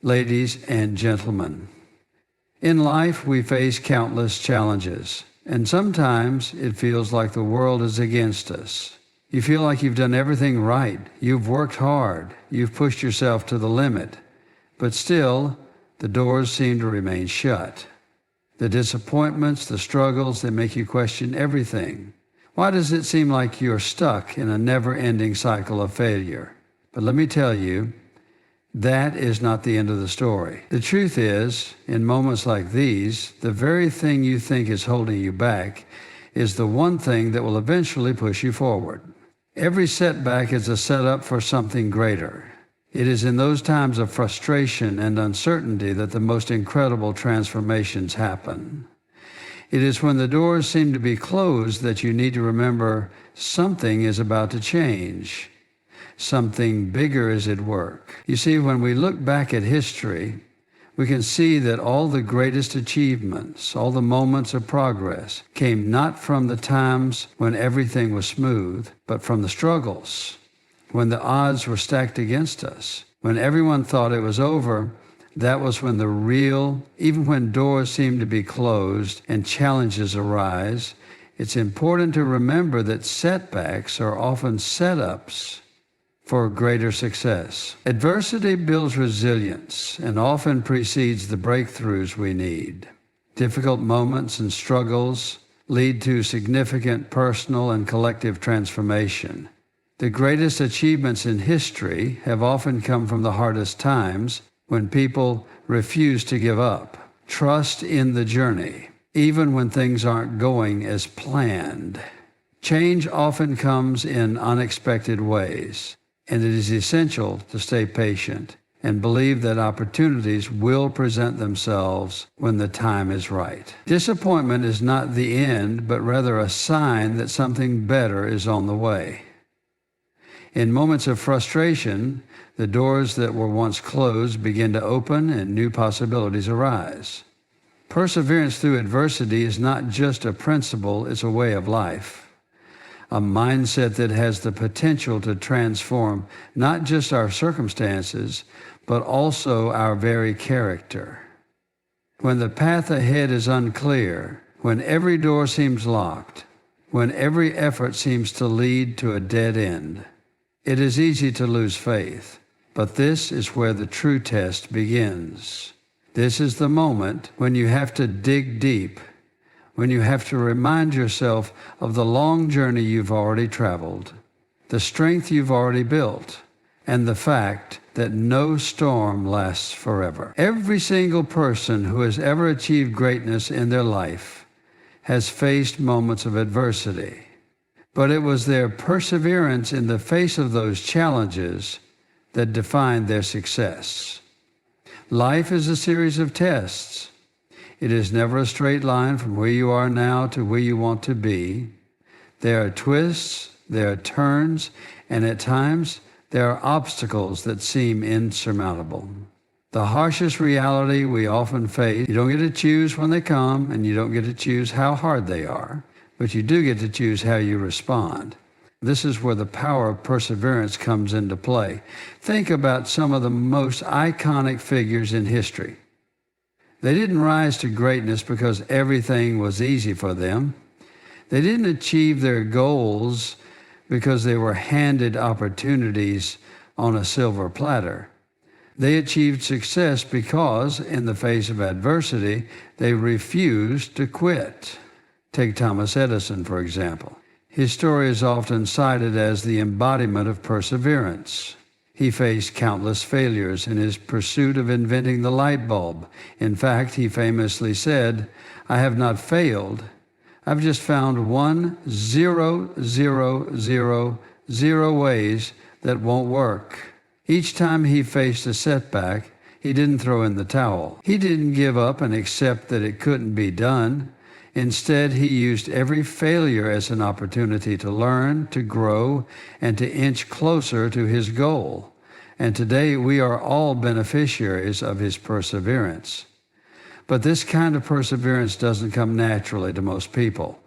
Ladies and gentlemen, in life we face countless challenges, and sometimes it feels like the world is against us. You feel like you've done everything right, you've worked hard, you've pushed yourself to the limit, but still, the doors seem to remain shut. The disappointments, the struggles, they make you question everything. Why does it seem like you're stuck in a never-ending cycle of failure? But let me tell you, that is not the end of the story. The truth is, in moments like these, the very thing you think is holding you back is the one thing that will eventually push you forward. Every setback is a setup for something greater. It is in those times of frustration and uncertainty that the most incredible transformations happen. It is when the doors seem to be closed that you need to remember something is about to change. Something bigger is at work. You see, when we look back at history, we can see that all the greatest achievements, all the moments of progress, came not from the times when everything was smooth, but from the struggles, when the odds were stacked against us, when everyone thought it was over. That was when even when doors seem to be closed and challenges arise, it's important to remember that setbacks are often setups for greater success. Adversity builds resilience and often precedes the breakthroughs we need. Difficult moments and struggles lead to significant personal and collective transformation. The greatest achievements in history have often come from the hardest times, when people refuse to give up, trust in the journey, even when things aren't going as planned. Change often comes in unexpected ways, and it is essential to stay patient and believe that opportunities will present themselves when the time is right. Disappointment is not the end, but rather a sign that something better is on the way. In moments of frustration, the doors that were once closed begin to open and new possibilities arise. Perseverance through adversity is not just a principle, it's a way of life. A mindset that has the potential to transform not just our circumstances, but also our very character. When the path ahead is unclear, when every door seems locked, when every effort seems to lead to a dead end, it is easy to lose faith. But this is where the true test begins. This is the moment when you have to dig deep, when you have to remind yourself of the long journey you've already traveled, the strength you've already built, and the fact that no storm lasts forever. Every single person who has ever achieved greatness in their life has faced moments of adversity, but it was their perseverance in the face of those challenges that defined their success. Life is a series of tests. It is never a straight line from where you are now to where you want to be. There are twists, there are turns, and at times there are obstacles that seem insurmountable. The harshest reality we often face, you don't get to choose when they come, and you don't get to choose how hard they are, but you do get to choose how you respond. This is where the power of perseverance comes into play. Think about some of the most iconic figures in history. They didn't rise to greatness because everything was easy for them. They didn't achieve their goals because they were handed opportunities on a silver platter. They achieved success because, in the face of adversity, they refused to quit. Take Thomas Edison, for example. His story is often cited as the embodiment of perseverance. He faced countless failures in his pursuit of inventing the light bulb. In fact, he famously said, "I have not failed. I've just found 1,0,0,0,0 ways that won't work." Each time he faced a setback, he didn't throw in the towel. He didn't give up and accept that it couldn't be done. Instead, he used every failure as an opportunity to learn, to grow, and to inch closer to his goal. And today, we are all beneficiaries of his perseverance. But this kind of perseverance doesn't come naturally to most people.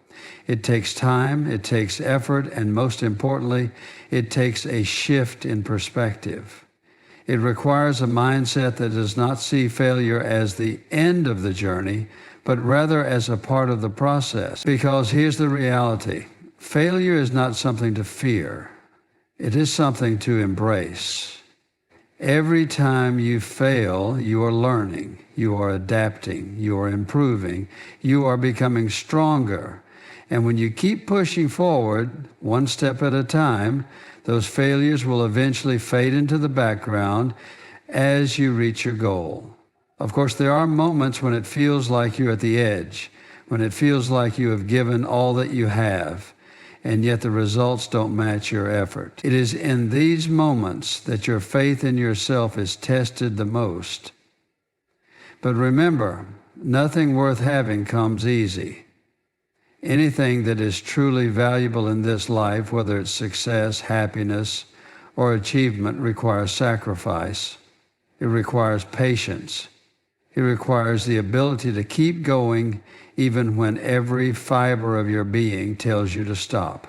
It takes time, it takes effort, and most importantly, it takes a shift in perspective. It requires a mindset that does not see failure as the end of the journey, but rather as a part of the process. Because here's the reality. Failure is not something to fear. It is something to embrace. Every time you fail, you are learning, you are adapting, you are improving, you are becoming stronger. And when you keep pushing forward, one step at a time, those failures will eventually fade into the background as you reach your goal. Of course, there are moments when it feels like you're at the edge, when it feels like you have given all that you have, and yet the results don't match your effort. It is in these moments that your faith in yourself is tested the most. But remember, nothing worth having comes easy. Anything that is truly valuable in this life, whether it's success, happiness, or achievement, requires sacrifice. It requires patience. It requires the ability to keep going even when every fiber of your being tells you to stop.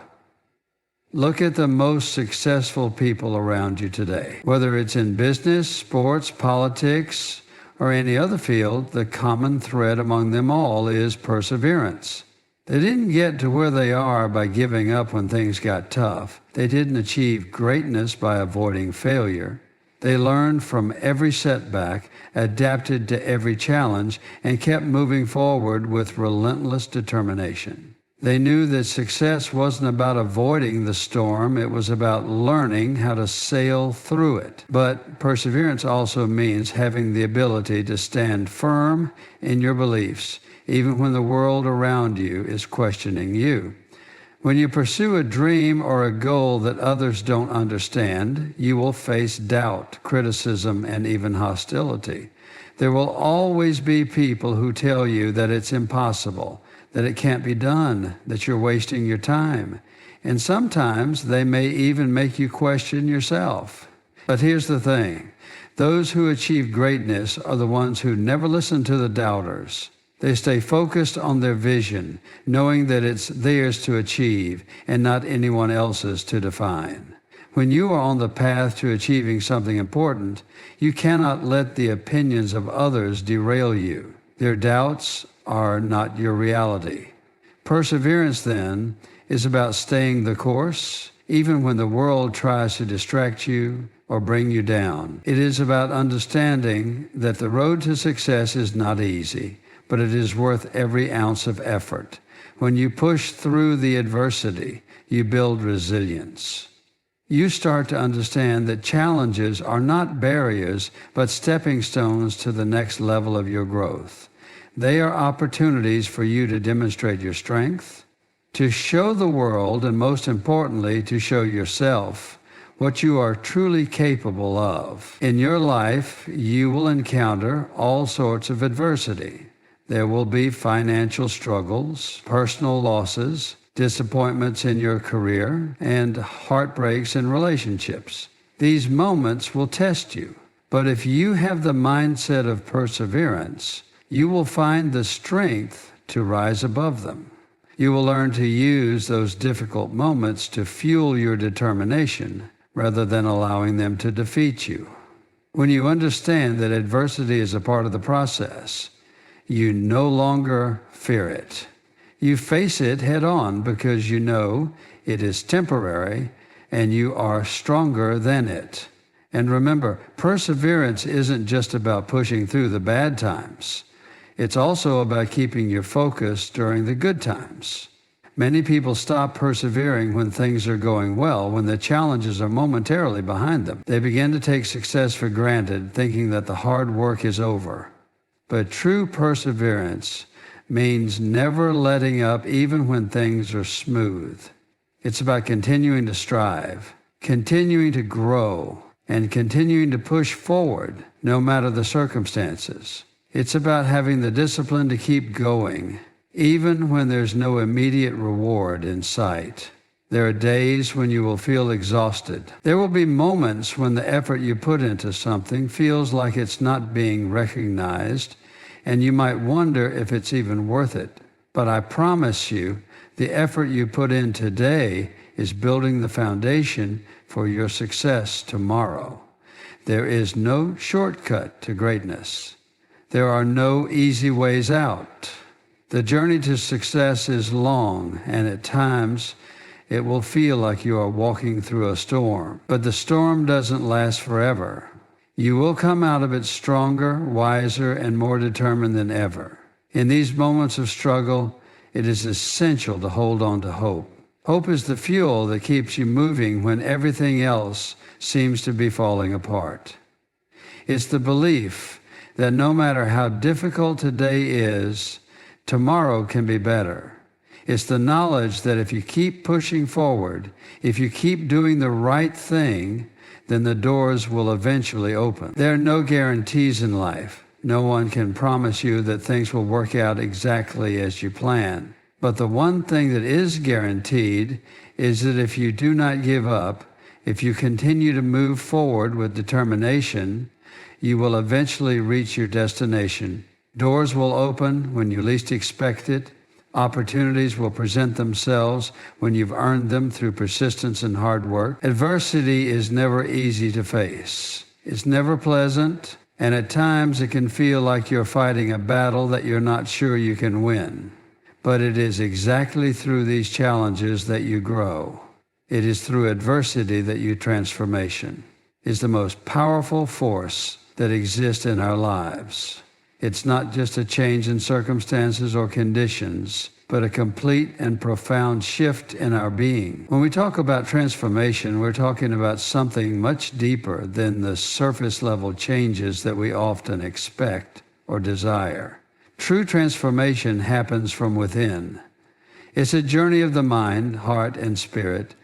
Look at the most successful people around you today. Whether it's in business, sports, politics, or any other field, the common thread among them all is perseverance. They didn't get to where they are by giving up when things got tough. They didn't achieve greatness by avoiding failure. They learned from every setback, adapted to every challenge, and kept moving forward with relentless determination. They knew that success wasn't about avoiding the storm, it was about learning how to sail through it. But perseverance also means having the ability to stand firm in your beliefs, even when the world around you is questioning you. When you pursue a dream or a goal that others don't understand, you will face doubt, criticism, and even hostility. There will always be people who tell you that it's impossible, that it can't be done, that you're wasting your time. And sometimes they may even make you question yourself. But here's the thing. Those who achieve greatness are the ones who never listen to the doubters. They stay focused on their vision, knowing that it's theirs to achieve and not anyone else's to define. When you are on the path to achieving something important, you cannot let the opinions of others derail you. Their doubts are not your reality. Perseverance, then, is about staying the course, even when the world tries to distract you or bring you down. It is about understanding that the road to success is not easy, but it is worth every ounce of effort. When you push through the adversity, you build resilience. You start to understand that challenges are not barriers, but stepping stones to the next level of your growth. They are opportunities for you to demonstrate your strength, to show the world, and most importantly, to show yourself what you are truly capable of. In your life, you will encounter all sorts of adversity. There will be financial struggles, personal losses, disappointments in your career, and heartbreaks in relationships. These moments will test you. But if you have the mindset of perseverance, you will find the strength to rise above them. You will learn to use those difficult moments to fuel your determination rather than allowing them to defeat you. When you understand that adversity is a part of the process, you no longer fear it. You face it head on because you know it is temporary and you are stronger than it. And remember, perseverance isn't just about pushing through the bad times. It's also about keeping your focus during the good times. Many people stop persevering when things are going well, when the challenges are momentarily behind them. They begin to take success for granted, thinking that the hard work is over. But true perseverance means never letting up even when things are smooth. It's about continuing to strive, continuing to grow, and continuing to push forward no matter the circumstances. It's about having the discipline to keep going, even when there's no immediate reward in sight. There are days when you will feel exhausted. There will be moments when the effort you put into something feels like it's not being recognized, and you might wonder if it's even worth it. But I promise you, the effort you put in today is building the foundation for your success tomorrow. There is no shortcut to greatness. There are no easy ways out. The journey to success is long, and at times it will feel like you are walking through a storm. But the storm doesn't last forever. You will come out of it stronger, wiser, and more determined than ever. In these moments of struggle, it is essential to hold on to hope. Hope is the fuel that keeps you moving when everything else seems to be falling apart. It's the belief that no matter how difficult today is, tomorrow can be better. It's the knowledge that if you keep pushing forward, if you keep doing the right thing, then the doors will eventually open. There are no guarantees in life. No one can promise you that things will work out exactly as you plan. But the one thing that is guaranteed is that if you do not give up, if you continue to move forward with determination, you will eventually reach your destination. Doors will open when you least expect it. Opportunities will present themselves when you've earned them through persistence and hard work. Adversity is never easy to face. It's never pleasant, and at times it can feel like you're fighting a battle that you're not sure you can win. But it is exactly through these challenges that you grow. It is through adversity that you transformation. It's the most powerful force that exists in our lives. It's not just a change in circumstances or conditions, but a complete and profound shift in our being. When we talk about transformation, we're talking about something much deeper than the surface level changes that we often expect or desire. True transformation happens from within. It's a journey of the mind, heart, and spirit,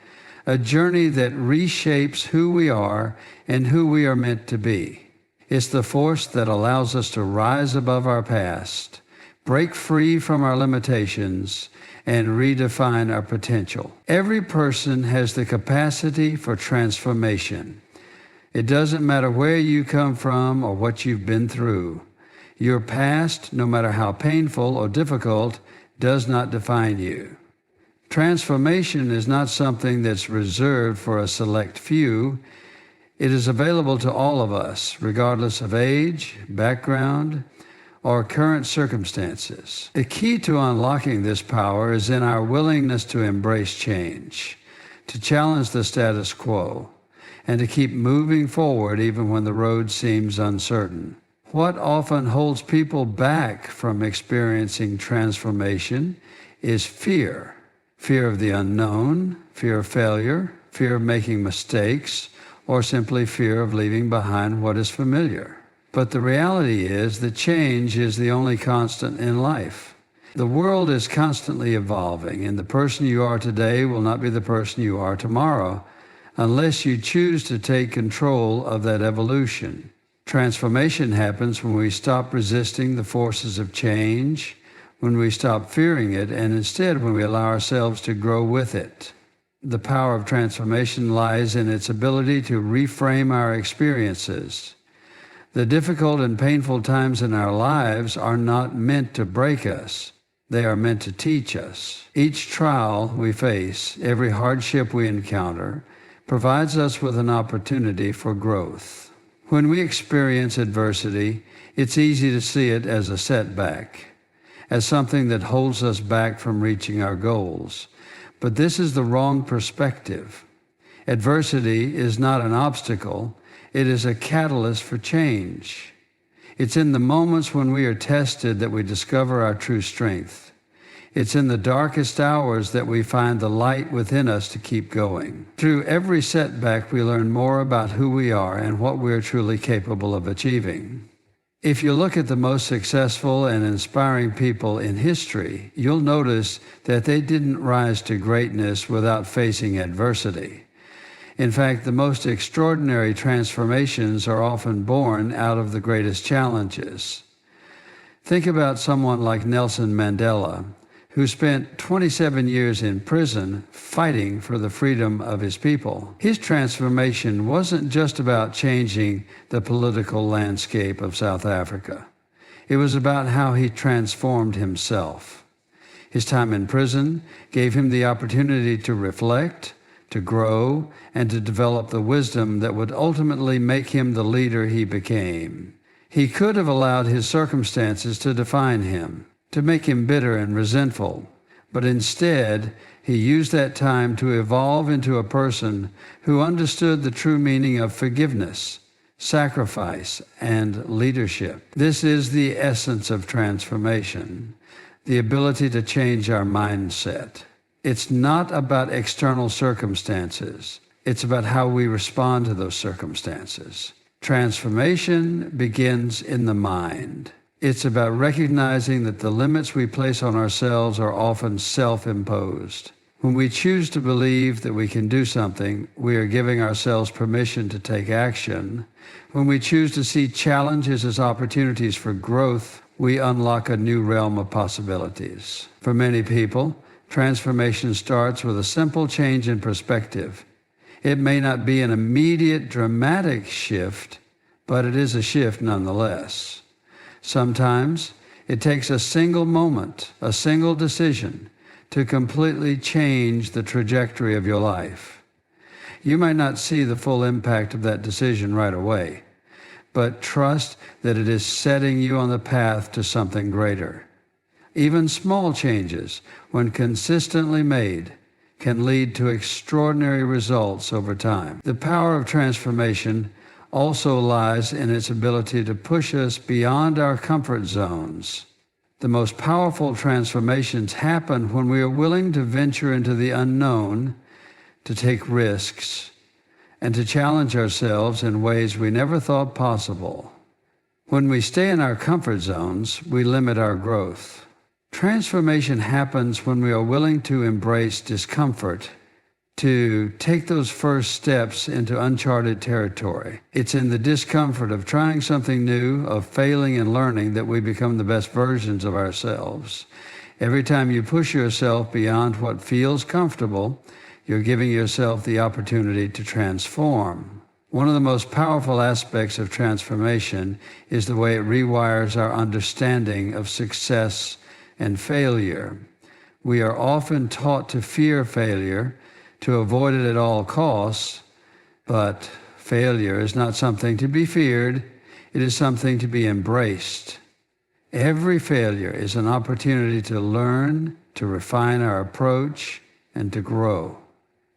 a journey that reshapes who we are and who we are meant to be. It's the force that allows us to rise above our past, break free from our limitations, and redefine our potential. Every person has the capacity for transformation. It doesn't matter where you come from or what you've been through. Your past, no matter how painful or difficult, does not define you. Transformation is not something that's reserved for a select few. It is available to all of us, regardless of age, background, or current circumstances. The key to unlocking this power is in our willingness to embrace change, to challenge the status quo, and to keep moving forward even when the road seems uncertain. What often holds people back from experiencing transformation is fear. Fear of the unknown, fear of failure, fear of making mistakes, or simply fear of leaving behind what is familiar. But the reality is that change is the only constant in life. The world is constantly evolving, and the person you are today will not be the person you are tomorrow unless you choose to take control of that evolution. Transformation happens when we stop resisting the forces of change, when we stop fearing it, and instead when we allow ourselves to grow with it. The power of transformation lies in its ability to reframe our experiences. The difficult and painful times in our lives are not meant to break us. They are meant to teach us. Each trial we face, every hardship we encounter, provides us with an opportunity for growth. When we experience adversity, it's easy to see it as a setback, as something that holds us back from reaching our goals. But this is the wrong perspective. Adversity is not an obstacle. It is a catalyst for change. It's in the moments when we are tested that we discover our true strength. It's in the darkest hours that we find the light within us to keep going. Through every setback, we learn more about who we are and what we are truly capable of achieving. If you look at the most successful and inspiring people in history, you'll notice that they didn't rise to greatness without facing adversity. In fact, the most extraordinary transformations are often born out of the greatest challenges. Think about someone like Nelson Mandela, who spent 27 years in prison fighting for the freedom of his people. His transformation wasn't just about changing the political landscape of South Africa. It was about how he transformed himself. His time in prison gave him the opportunity to reflect, to grow, and to develop the wisdom that would ultimately make him the leader he became. He could have allowed his circumstances to define him, to make him bitter and resentful, but instead, he used that time to evolve into a person who understood the true meaning of forgiveness, sacrifice, and leadership. This is the essence of transformation, the ability to change our mindset. It's not about external circumstances. It's about how we respond to those circumstances. Transformation begins in the mind. It's about recognizing that the limits we place on ourselves are often self-imposed. When we choose to believe that we can do something, we are giving ourselves permission to take action. When we choose to see challenges as opportunities for growth, we unlock a new realm of possibilities. For many people, transformation starts with a simple change in perspective. It may not be an immediate, dramatic shift, but it is a shift nonetheless. Sometimes it takes a single moment, a single decision, to completely change the trajectory of your life. You might not see the full impact of that decision right away, but trust that it is setting you on the path to something greater. Even small changes, when consistently made, can lead to extraordinary results over time. The power of transformation also lies in its ability to push us beyond our comfort zones. The most powerful transformations happen when we are willing to venture into the unknown, to take risks, and to challenge ourselves in ways we never thought possible. When we stay in our comfort zones, we limit our growth. Transformation happens when we are willing to embrace discomfort, to take those first steps into uncharted territory. It's in the discomfort of trying something new, of failing and learning, that we become the best versions of ourselves. Every time you push yourself beyond what feels comfortable, you're giving yourself the opportunity to transform. One of the most powerful aspects of transformation is the way it rewires our understanding of success and failure. We are often taught to fear failure, to avoid it at all costs, but failure is not something to be feared, it is something to be embraced. Every failure is an opportunity to learn, to refine our approach, and to grow.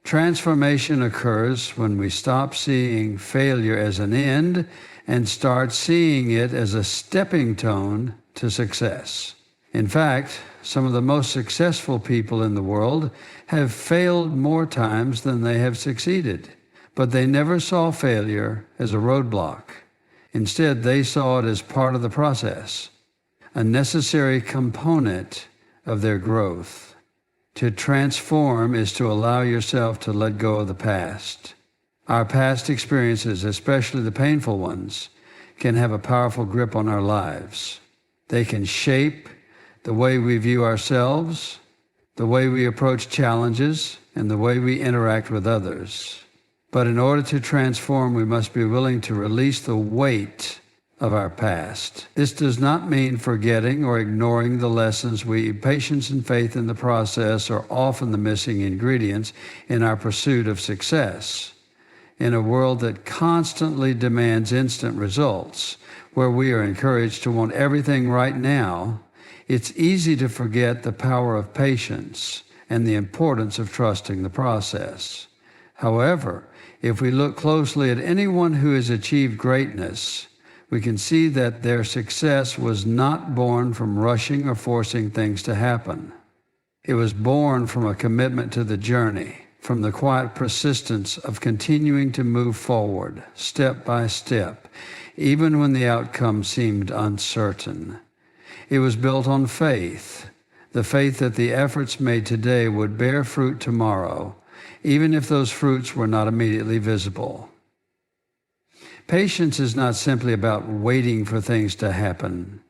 Transformation occurs when we stop seeing failure as an end and start seeing it as a stepping stone to success. In fact, some of the most successful people in the world have failed more times than they have succeeded, but they never saw failure as a roadblock. Instead, they saw it as part of the process, a necessary component of their growth. To transform is to allow yourself to let go of the past. Our past experiences, especially the painful ones, can have a powerful grip on our lives. They can shape the way we view ourselves, the way we approach challenges, and the way we interact with others. But in order to transform, we must be willing to release the weight of our past. This does not mean forgetting or ignoring the lessons. Patience and faith in the process are often the missing ingredients in our pursuit of success. In a world that constantly demands instant results, where we are encouraged to want everything right now, it's easy to forget the power of patience and the importance of trusting the process. However, if we look closely at anyone who has achieved greatness, we can see that their success was not born from rushing or forcing things to happen. It was born from a commitment to the journey, from the quiet persistence of continuing to move forward, step by step, even when the outcome seemed uncertain. It was built on faith, the faith that the efforts made today would bear fruit tomorrow, even if those fruits were not immediately visible. Patience is not simply about waiting for things to happen.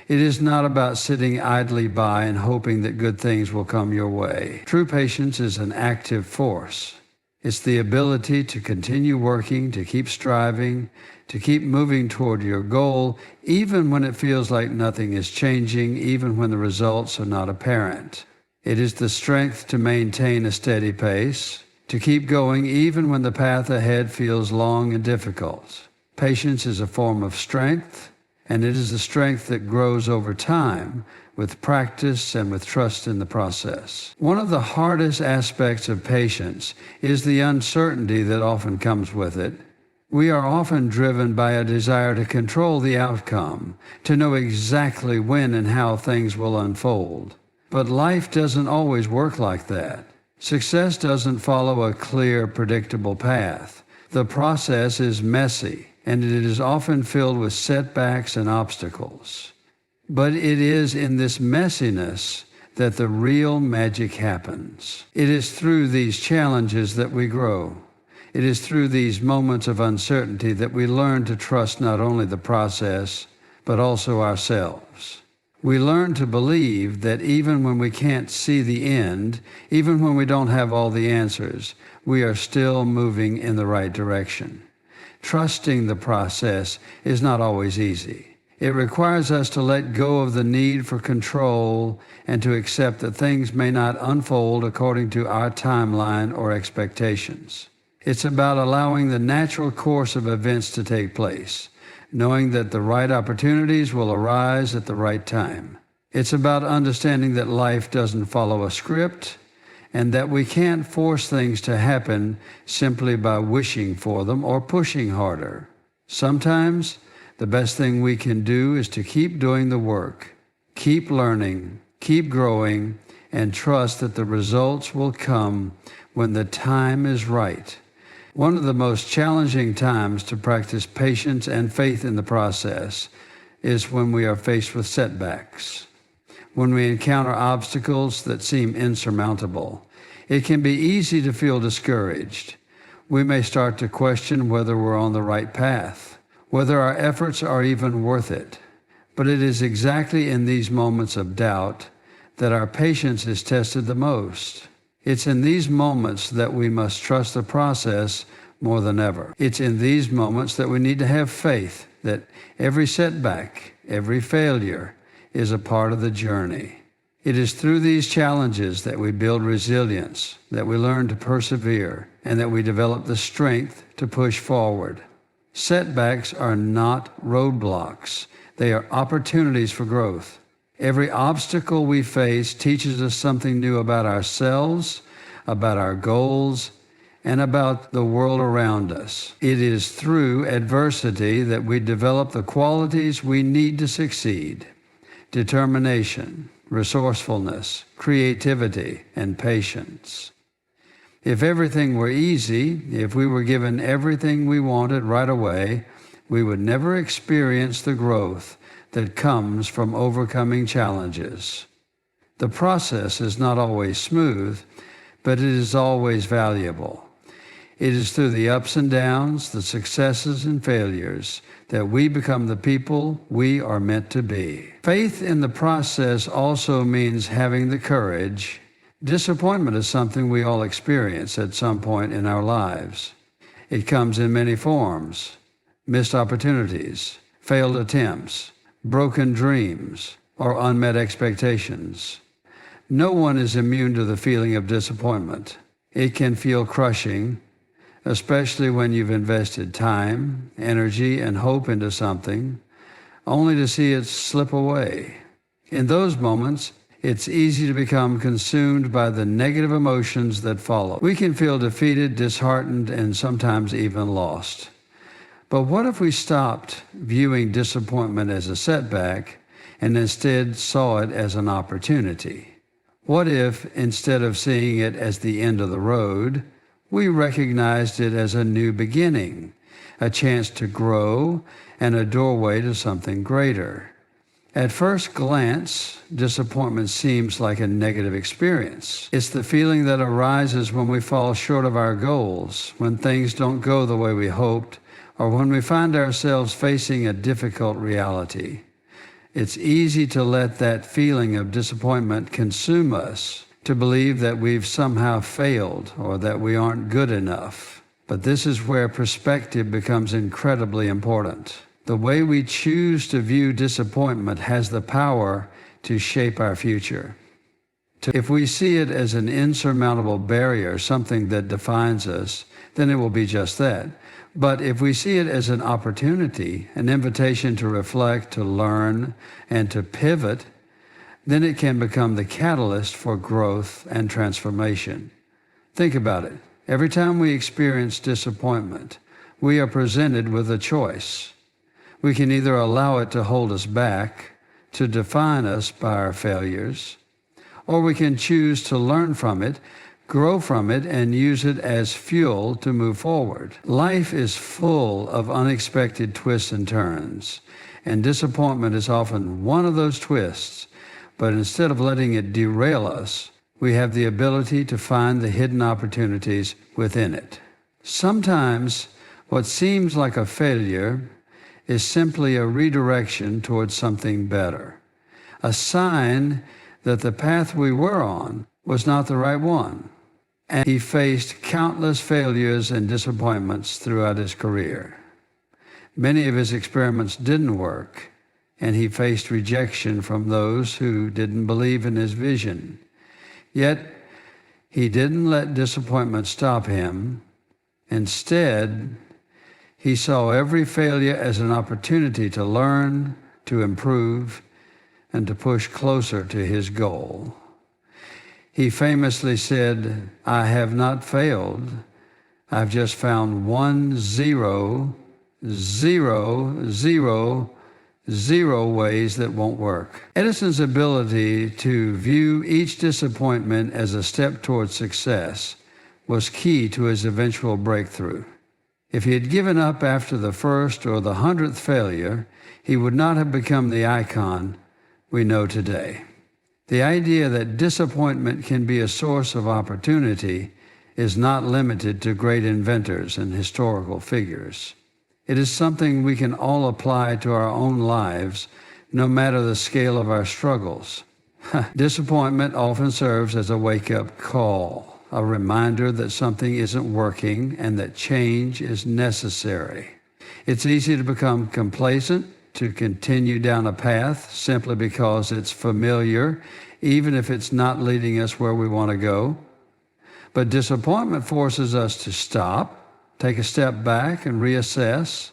It is not about sitting idly by and hoping that good things will come your way. True patience is an active force. It's the ability to continue working, to keep striving, to keep moving toward your goal, even when it feels like nothing is changing, even when the results are not apparent. It is the strength to maintain a steady pace, to keep going even when the path ahead feels long and difficult. Patience is a form of strength, and it is a strength that grows over time with practice and with trust in the process. One of the hardest aspects of patience is the uncertainty that often comes with it. We are often driven by a desire to control the outcome, to know exactly when and how things will unfold. But life doesn't always work like that. Success doesn't follow a clear, predictable path. The process is messy, and it is often filled with setbacks and obstacles. But it is in this messiness that the real magic happens. It is through these challenges that we grow. It is through these moments of uncertainty that we learn to trust not only the process, but also ourselves. We learn to believe that even when we can't see the end, even when we don't have all the answers, we are still moving in the right direction. Trusting the process is not always easy. It requires us to let go of the need for control and to accept that things may not unfold according to our timeline or expectations. It's about allowing the natural course of events to take place, knowing that the right opportunities will arise at the right time. It's about understanding that life doesn't follow a script and that we can't force things to happen simply by wishing for them or pushing harder. Sometimes, the best thing we can do is to keep doing the work, keep learning, keep growing, and trust that the results will come when the time is right. One of the most challenging times to practice patience and faith in the process is when we are faced with setbacks. When we encounter obstacles that seem insurmountable, it can be easy to feel discouraged. We may start to question whether we're on the right path, whether our efforts are even worth it. But it is exactly in these moments of doubt that our patience is tested the most. It's in these moments that we must trust the process more than ever. It's in these moments that we need to have faith that every setback, every failure is a part of the journey. It is through these challenges that we build resilience, that we learn to persevere, and that we develop the strength to push forward. Setbacks are not roadblocks. They are opportunities for growth. Every obstacle we face teaches us something new about ourselves, about our goals, and about the world around us. It is through adversity that we develop the qualities we need to succeed: determination, resourcefulness, creativity, and patience. If everything were easy, if we were given everything we wanted right away, we would never experience the growth that comes from overcoming challenges. The process is not always smooth, but it is always valuable. It is through the ups and downs, the successes and failures, that we become the people we are meant to be. Faith in the process also means having the courage. Disappointment is something we all experience at some point in our lives. It comes in many forms: missed opportunities, failed attempts, broken dreams, or unmet expectations. No one is immune to the feeling of disappointment. It can feel crushing, especially when you've invested time, energy, and hope into something, only to see it slip away. In those moments, it's easy to become consumed by the negative emotions that follow. We can feel defeated, disheartened, and sometimes even lost. But what if we stopped viewing disappointment as a setback and instead saw it as an opportunity? What if, instead of seeing it as the end of the road, we recognized it as a new beginning, a chance to grow, and a doorway to something greater? At first glance, disappointment seems like a negative experience. It's the feeling that arises when we fall short of our goals, when things don't go the way we hoped, or when we find ourselves facing a difficult reality. It's easy to let that feeling of disappointment consume us, to believe that we've somehow failed or that we aren't good enough. But this is where perspective becomes incredibly important. The way we choose to view disappointment has the power to shape our future. If we see it as an insurmountable barrier, something that defines us, then it will be just that. But if we see it as an opportunity, an invitation to reflect, to learn, and to pivot, then it can become the catalyst for growth and transformation. Think about it. Every time we experience disappointment, we are presented with a choice. We can either allow it to hold us back, to define us by our failures, or we can choose to learn from it, grow from it, and use it as fuel to move forward. Life is full of unexpected twists and turns, and disappointment is often one of those twists. But instead of letting it derail us, we have the ability to find the hidden opportunities within it. Sometimes what seems like a failure is simply a redirection towards something better, a sign that the path we were on was not the right one. And he faced countless failures and disappointments throughout his career. Many of his experiments didn't work, and he faced rejection from those who didn't believe in his vision. Yet, he didn't let disappointment stop him. Instead, he saw every failure as an opportunity to learn, to improve, and to push closer to his goal. He famously said, "I have not failed. I've just found 1,0,0,0 ways that won't work." Edison's ability to view each disappointment as a step towards success was key to his eventual breakthrough. If he had given up after the first or the 100th failure, he would not have become the icon we know today. The idea that disappointment can be a source of opportunity is not limited to great inventors and historical figures. It is something we can all apply to our own lives, no matter the scale of our struggles. Disappointment often serves as a wake-up call, a reminder that something isn't working and that change is necessary. It's easy to become complacent, to continue down a path simply because it's familiar, even if it's not leading us where we want to go. But disappointment forces us to stop, take a step back, and reassess.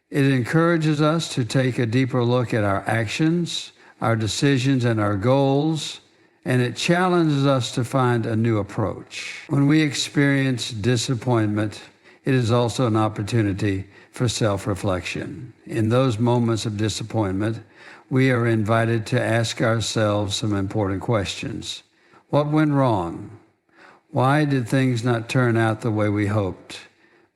It encourages us to take a deeper look at our actions, our decisions, and our goals, and it challenges us to find a new approach. When we experience disappointment, it is also an opportunity for self-reflection. In those moments of disappointment, we are invited to ask ourselves some important questions. What went wrong? Why did things not turn out the way we hoped?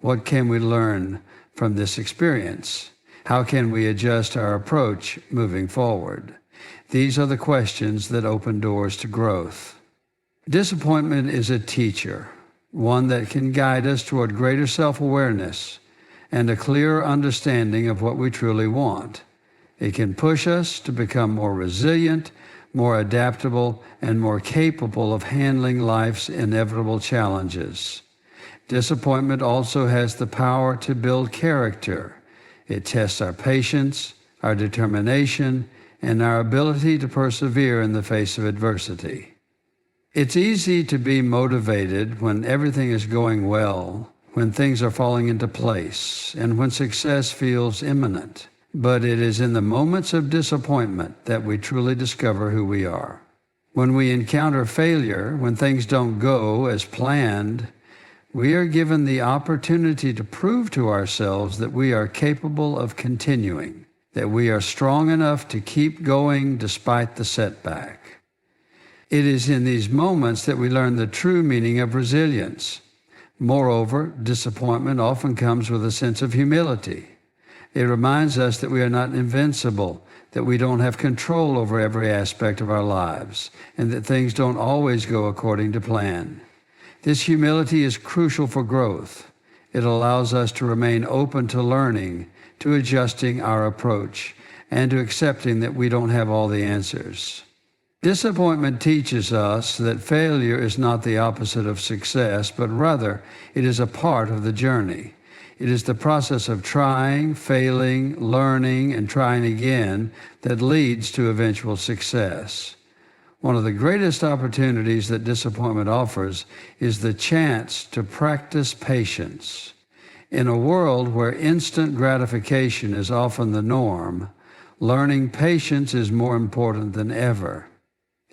What can we learn from this experience? How can we adjust our approach moving forward? These are the questions that open doors to growth. Disappointment is a teacher, one that can guide us toward greater self-awareness and a clearer understanding of what we truly want. It can push us to become more resilient, more adaptable, and more capable of handling life's inevitable challenges. Disappointment also has the power to build character. It tests our patience, our determination, and our ability to persevere in the face of adversity. It's easy to be motivated when everything is going well, when things are falling into place, and when success feels imminent. But it is in the moments of disappointment that we truly discover who we are. When we encounter failure, when things don't go as planned, we are given the opportunity to prove to ourselves that we are capable of continuing, that we are strong enough to keep going despite the setback. It is in these moments that we learn the true meaning of resilience. Moreover, disappointment often comes with a sense of humility. It reminds us that we are not invincible, that we don't have control over every aspect of our lives, and that things don't always go according to plan. This humility is crucial for growth. It allows us to remain open to learning, to adjusting our approach, and to accepting that we don't have all the answers. Disappointment teaches us that failure is not the opposite of success, but rather it is a part of the journey. It is the process of trying, failing, learning, and trying again that leads to eventual success. One of the greatest opportunities that disappointment offers is the chance to practice patience. In a world where instant gratification is often the norm, learning patience is more important than ever.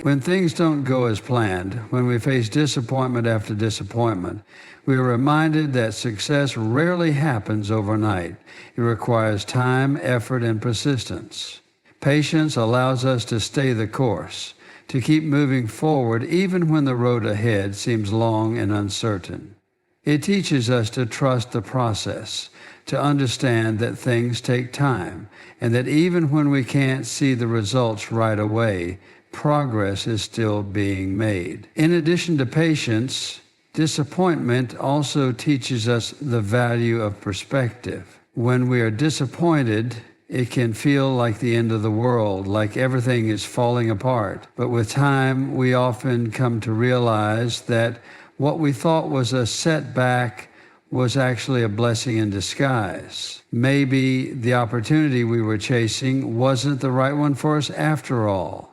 When things don't go as planned, when we face disappointment after disappointment, we are reminded that success rarely happens overnight. It requires time, effort, and persistence. Patience allows us to stay the course, to keep moving forward even when the road ahead seems long and uncertain. It teaches us to trust the process, to understand that things take time, and that even when we can't see the results right away, progress is still being made. In addition to patience, disappointment also teaches us the value of perspective. When we are disappointed, it can feel like the end of the world, like everything is falling apart. But with time, we often come to realize that what we thought was a setback was actually a blessing in disguise. Maybe the opportunity we were chasing wasn't the right one for us after all.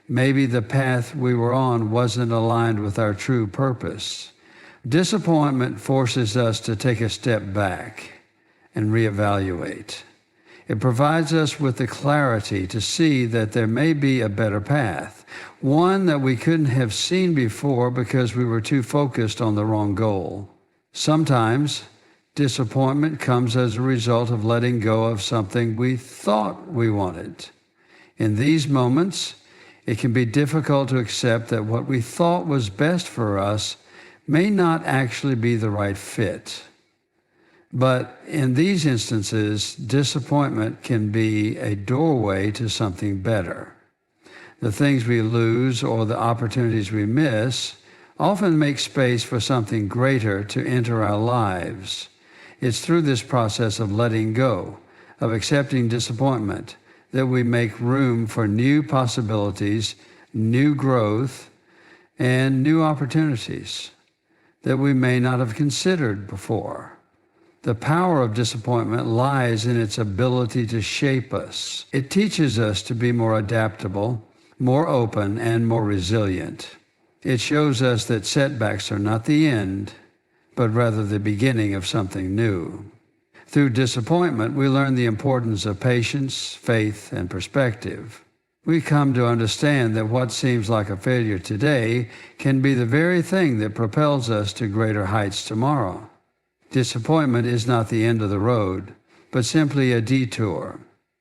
Maybe the path we were on wasn't aligned with our true purpose. Disappointment forces us to take a step back and reevaluate. It provides us with the clarity to see that there may be a better path, one that we couldn't have seen before because we were too focused on the wrong goal. Sometimes disappointment comes as a result of letting go of something we thought we wanted. In these moments, it can be difficult to accept that what we thought was best for us may not actually be the right fit. But in these instances, disappointment can be a doorway to something better. The things we lose or the opportunities we miss often make space for something greater to enter our lives. It's through this process of letting go, of accepting disappointment, that we make room for new possibilities, new growth, and new opportunities that we may not have considered before. The power of disappointment lies in its ability to shape us. It teaches us to be more adaptable, more open, and more resilient. It shows us that setbacks are not the end, but rather the beginning of something new. Through disappointment, we learn the importance of patience, faith, and perspective. We come to understand that what seems like a failure today can be the very thing that propels us to greater heights tomorrow. Disappointment is not the end of the road, but simply a detour,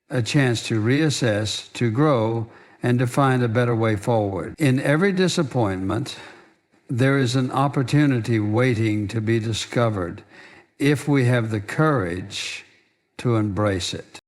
a chance to reassess, to grow, and to find a better way forward. In every disappointment, there is an opportunity waiting to be discovered if we have the courage to embrace it.